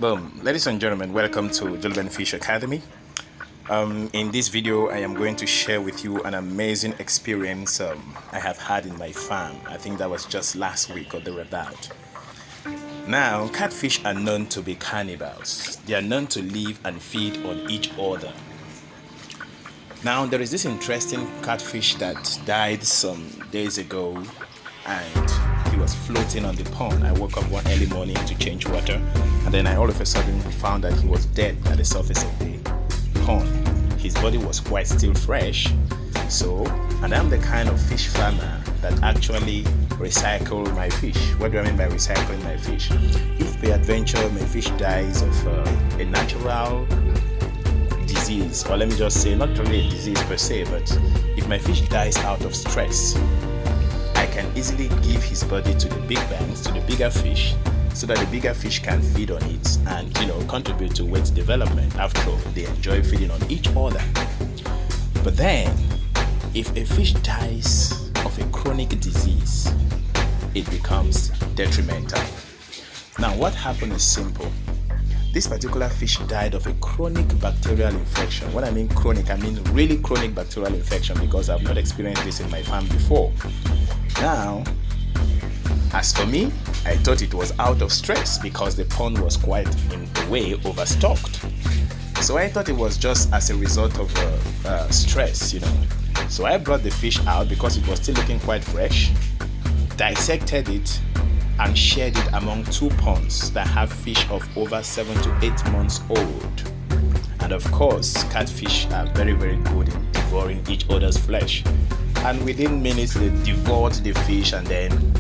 Boom, ladies and gentlemen, welcome to Gentleman Fish Academy. In this video, I am going to share with you an amazing experience I have had in my farm. I think that was just last week or thereabout. Now, catfish are known to be cannibals. They are known to live and feed on each other. Now, there is this interesting catfish that died some days ago, and he was floating on the pond. I woke up one early morning to change water, and then I all of a sudden found that he was dead at the surface of the pond. His body was quite still fresh. And I'm the kind of fish farmer that actually recycle my fish. What do I mean by recycling my fish? If by adventure my fish dies of a natural disease, or let me just say not really a disease per se, but if my fish dies out of stress, I can easily give his body to the big banks, to the bigger fish, so that the bigger fish can feed on it and contribute to weight development. After all, they enjoy feeding on each other. But then, if a fish dies of a chronic disease, it becomes detrimental. Now, what happened is simple. This particular fish died of a chronic bacterial infection. When I mean chronic, I mean really chronic bacterial infection, because I've not experienced this in my farm before. Now, as for me, I thought it was out of stress because the pond was quite, in a way, overstocked. So I thought it was just as a result of stress, So I brought the fish out because it was still looking quite fresh, dissected it, and shared it among two ponds that have fish of over 7 to 8 months old. And of course, catfish are very, very good in devouring each other's flesh. And within minutes, they devoured the fish and then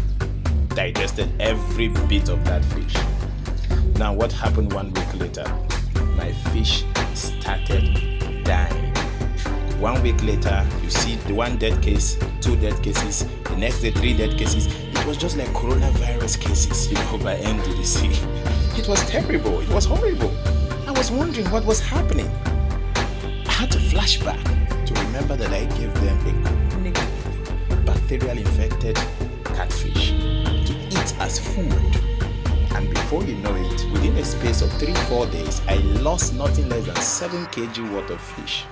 digested every bit of that fish. Now, what happened 1 week later? My fish started dying. 1 week later, you see the one dead case, 2 dead cases, the next day 3 dead cases. It was just like coronavirus cases, by NDDC. It was terrible. It was horrible. I was wondering what was happening. I had to flashback to remember that I gave them a chronic bacterial infected catfish to eat as food. And before you know it, within a space of 3-4 days, I lost nothing less than 7 kg worth of fish.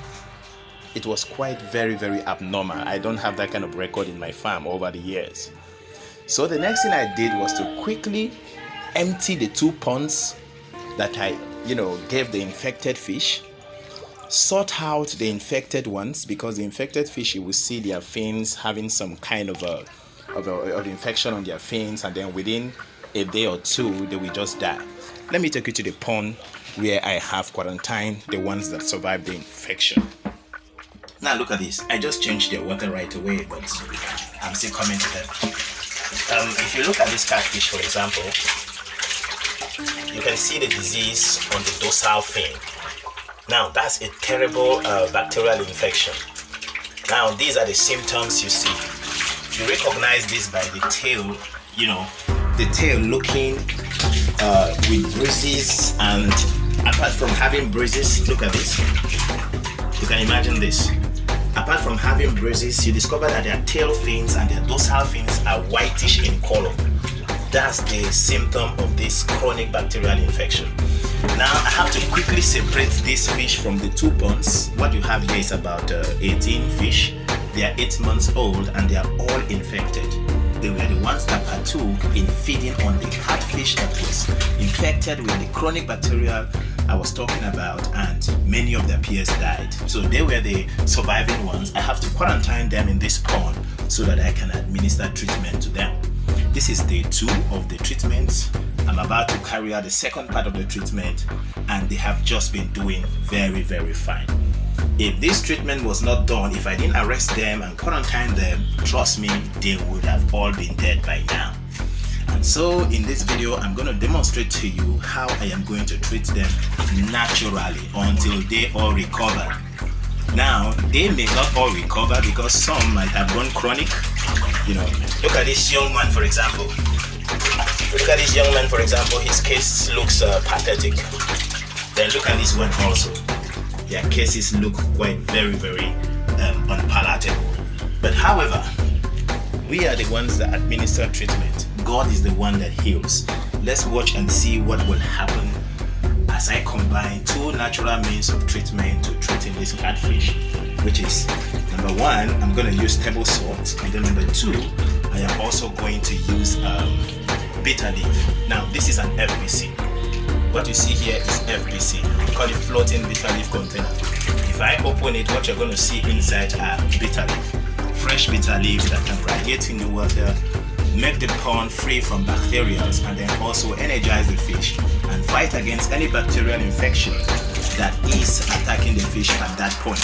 It was quite very, very abnormal. I don't have that kind of record in my farm over the years. So the next thing I did was to quickly empty the 2 ponds that I, gave the infected fish, sort out the infected ones, because the infected fish, you will see their fins having some kind of infection on their fins, and then within a day or 2, they will just die. Let me take you to the pond where I have quarantined the ones that survived the infection. Now look at this. I just changed their water right away, but I'm still coming to them. If you look at this catfish, for example, you can see the disease on the dorsal fin. Now that's a terrible bacterial infection. Now these are the symptoms you see. You recognize this by the tail, the tail looking with bruises, and apart from having bruises, look at this. You can imagine this. Apart from having bruises, you discover that their tail fins and their dorsal fins are whitish in color. That's the symptom of this chronic bacterial infection. Now I have to quickly separate this fish from the 2 ponds. What you have here is about 18 fish. They are 8 months old and they are all infected. They were the ones that partook in feeding on the catfish that was infected with the chronic bacterial I was talking about, and many of their peers died. So they were the surviving ones. I have to quarantine them in this pond so that I can administer treatment to them. This is day 2 of the treatment. I'm about to carry out the second part of the treatment, and they have just been doing very, very fine. If this treatment was not done, if I didn't arrest them and quarantine them, trust me, they would have all been dead by now. And so in this video, I'm going to demonstrate to you how I am going to treat them naturally until they all recover. Now, they may not all recover because some might have gone chronic. Look at this young man, for example. His case looks pathetic. Then look at this one also. Their cases look quite very, very unpalatable. But however, we are the ones that administer treatment. God is the one that heals. Let's watch and see what will happen as I combine two natural means of treatment to treating this catfish, which is number one, I'm going to use table salt, and then number two, I am also going to use bitter leaf. Now this is an FBC. What you see here is FBC. We call it floating bitter leaf container. If I open it, what you're going to see inside are bitter leaf. Fresh bitter leaves that can radiate in the water, make the pond free from bacteria, and then also energize the fish and fight against any bacterial infection that is attacking the fish at that point.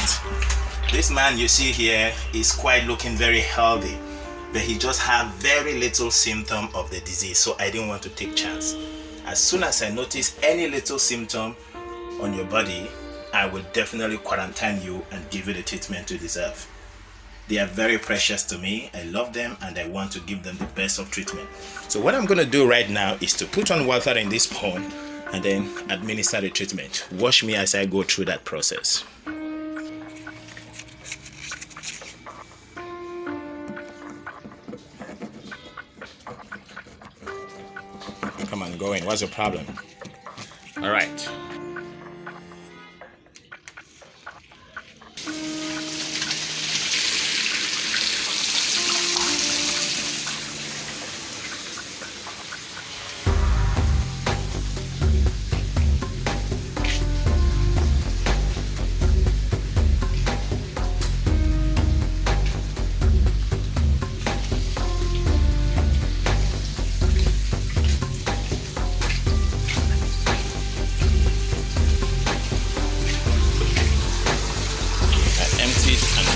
This man you see here is quite looking very healthy, but he just have very little symptom of the disease, so I didn't want to take chance. As soon as I notice any little symptom on your body, I will definitely quarantine you and give you the treatment you deserve. They are very precious to me. I love them and I want to give them the best of treatment. So what I'm going to do right now is to put on water in this pond and then administer the treatment. Watch me as I go through that process. Come on, go in. What's the problem? All right.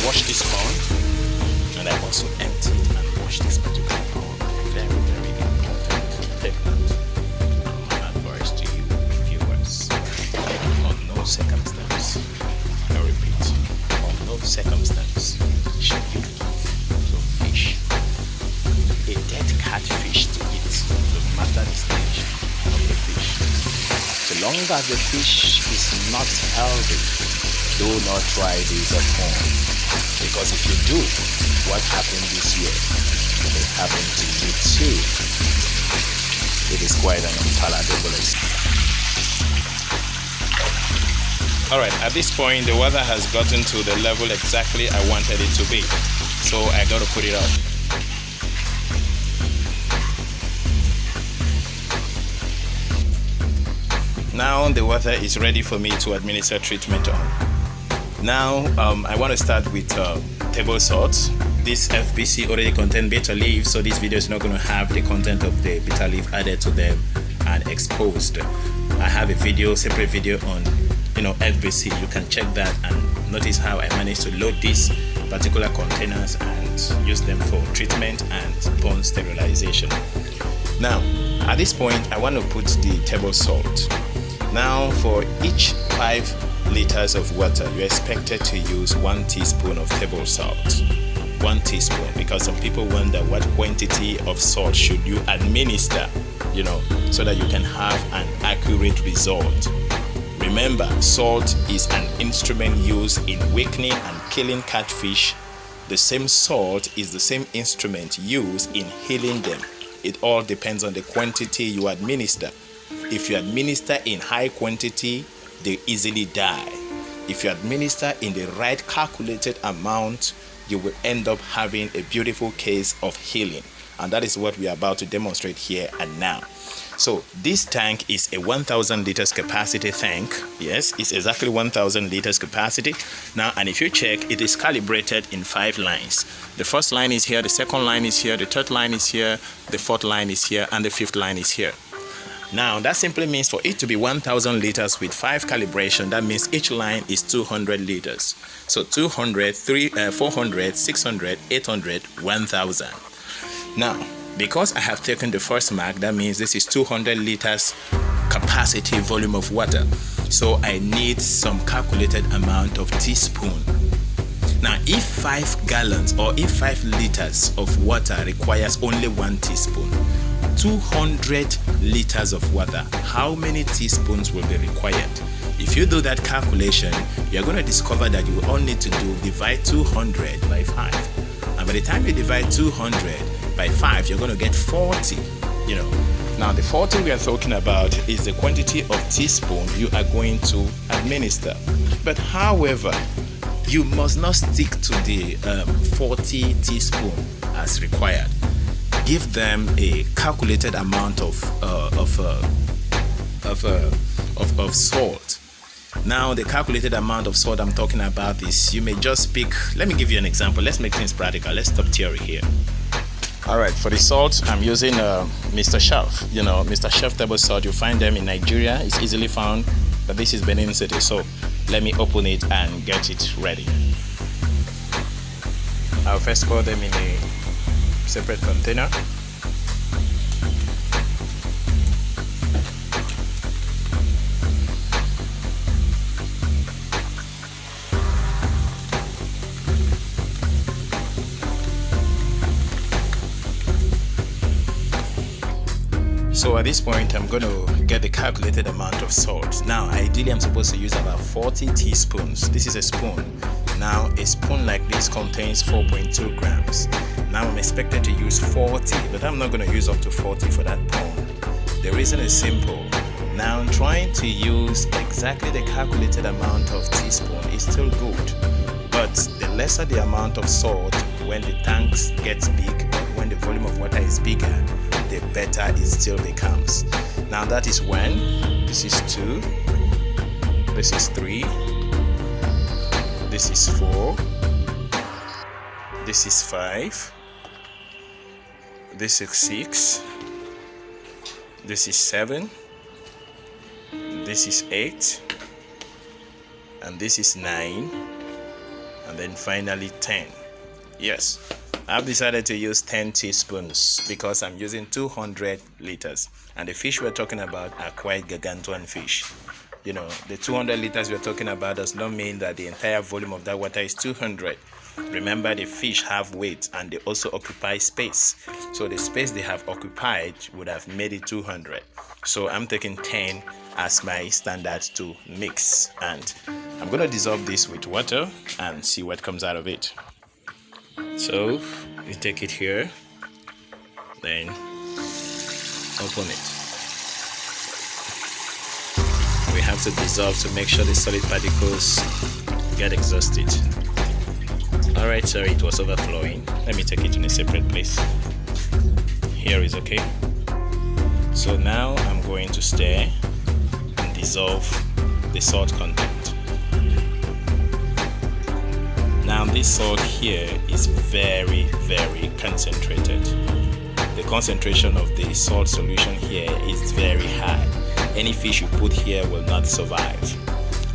Wash this pond, and I also empty and wash this particular pond. Very, very important. Take note. My advice to you, viewers: on no circumstance, I repeat, on no circumstance should you give to fish a dead catfish to eat, no matter the stage of the fish. So long as the fish is not healthy, do not try this at home. Because if you do, what happened this year will happen to you too. It is quite an unpalatable experience. Alright, at this point the water has gotten to the level exactly I wanted it to be. So I got to put it up. Now the water is ready for me to administer treatment on. Now I want to start with table salt. This FBC already contains bitter leaf, so this video is not going to have the content of the bitter leaf added to them and exposed. I have a video, separate video on FBC. You can check that and notice how I managed to load these particular containers and use them for treatment and pond sterilization. Now at this point I want to put the table salt. Now for each 5 liters of water, you're expected to use 1 teaspoon of table salt. 1 teaspoon, because some people wonder what quantity of salt should you administer, so that you can have an accurate result. Remember, salt is an instrument used in weakening and killing catfish. The same salt is the same instrument used in healing them. It all depends on the quantity you administer. If you administer in high quantity, they easily die. If you administer in the right calculated amount, you will end up having a beautiful case of healing. And that is what we are about to demonstrate here and now. So this tank is a 1000 liters capacity tank. Yes, it's exactly 1000 liters capacity. Now, and if you check, it is calibrated in 5 lines. The first line is here, the second line is here, the third line is here, the fourth line is here, and the fifth line is here. Now that simply means for it to be 1000 liters with 5 calibration, that means each line is 200 liters. So 200, 400, 600, 800, 1000. Now, because I have taken the first mark, that means this is 200 liters capacity volume of water. So I need some calculated amount of teaspoon. Now, if 5 gallons or if 5 liters of water requires only 1 teaspoon, 200 liters of water, how many teaspoons will be required? If you do that calculation, you're going to discover that you all need to divide 200 by 5. And by the time you divide 200 by 5, you're going to get 40. Now the 40 we are talking about is the quantity of teaspoon you are going to administer. But however, you must not stick to the 40 teaspoon as required. Give them a calculated amount of salt. Now the calculated amount of salt I'm talking about is, you may just pick, let me give you an example. Let's make things practical. Let's stop theory here. Alright, for the salt, I'm using Mr. Chef. You know, Mr. Chef table salt, you find them in Nigeria. It's easily found, but this is Benin City. So let me open it and get it ready. I'll first pour them in a separate container. So at this point, I'm going to get the calculated amount of salt. Now, ideally, I'm supposed to use about 40 teaspoons. This is a spoon. Now, a spoon like this contains 4.2 grams. Now, I'm expected to use 40, but I'm not going to use up to 40 for that pound. The reason is simple. Now, trying to use exactly the calculated amount of teaspoon is still good. But the lesser the amount of salt, when the tanks gets big, when the volume of water is bigger, the better it still becomes. Now that is when this is 2, this is 3, this is 4, this is 5, this is 6, this is 7, this is 8, and this is 9, and then finally 10. Yes, I've decided to use 10 teaspoons because I'm using 200 liters, and the fish we're talking about are quite gargantuan fish. You know, the 200 liters we're talking about does not mean that the entire volume of that water is 200. Remember, the fish have weight and they also occupy space. So the space they have occupied would have made it 200. So I'm taking 10 as my standard to mix, and I'm going to dissolve this with water and see what comes out of it. So you take it here, then open it. We have to dissolve to make sure the solid particles get exhausted. Alright, sorry, it was overflowing. Let me take it in a separate place. Here is okay. So now I'm going to stir and dissolve the salt content. Now this salt here is very, very concentrated. The concentration of the salt solution here is very high. Any fish you put here will not survive.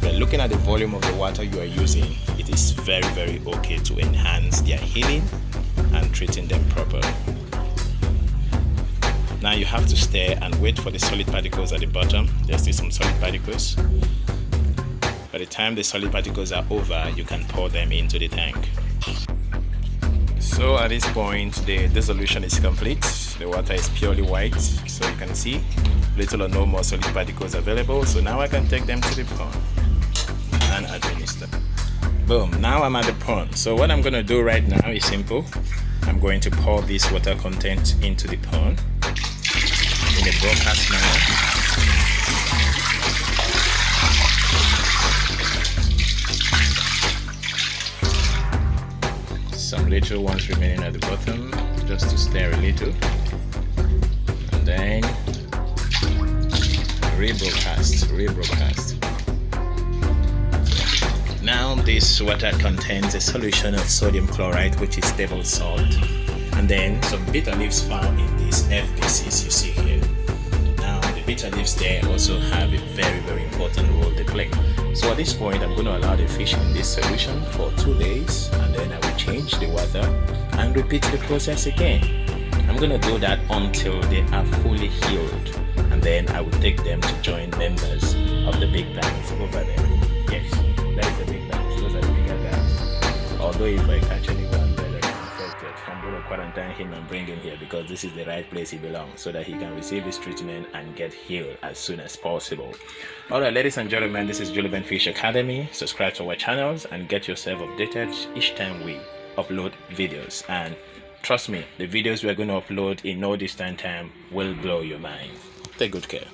But looking at the volume of the water you are using, it is very, very okay to enhance their healing and treating them properly. Now you have to stir and wait for the solid particles at the bottom. There's still some solid particles. By the time the solid particles are over, you can pour them into the tank. So at this point, the dissolution is complete. The water is purely white, so you can see little or no more solid particles available. So now I can take them to the pond and administer. Boom, now I'm at the pond. So what I'm going to do right now is simple. I'm going to pour this water content into the pond in a broadcast manner. Some little ones remaining at the bottom, just to stir a little, and then rebroadcast. Now this water contains a solution of sodium chloride, which is table salt, and then some bitter leaves found in these FBCs you see here. Now the bitter leaves there also have a very, very important role to play. So at this point, I'm going to allow the fish in this solution for 2 days, and then I will change the water and repeat the process again. I'm going to do that until they are fully healed, and then I will take them to join members of the big tanks over there. Yes, that is the big tanks. Those are the bigger guys. Although if I catch anyone that is infected, I'm going to quarantine him and bring him here, because this is the right place he belongs, so that he can receive his treatment and get healed as soon as possible. Alright, ladies and gentlemen, this is Julien Fish Academy. Subscribe to our channels and get yourself updated each time we upload videos. And Trust me, the videos we're going to upload in no distant time will blow your mind. Take good care.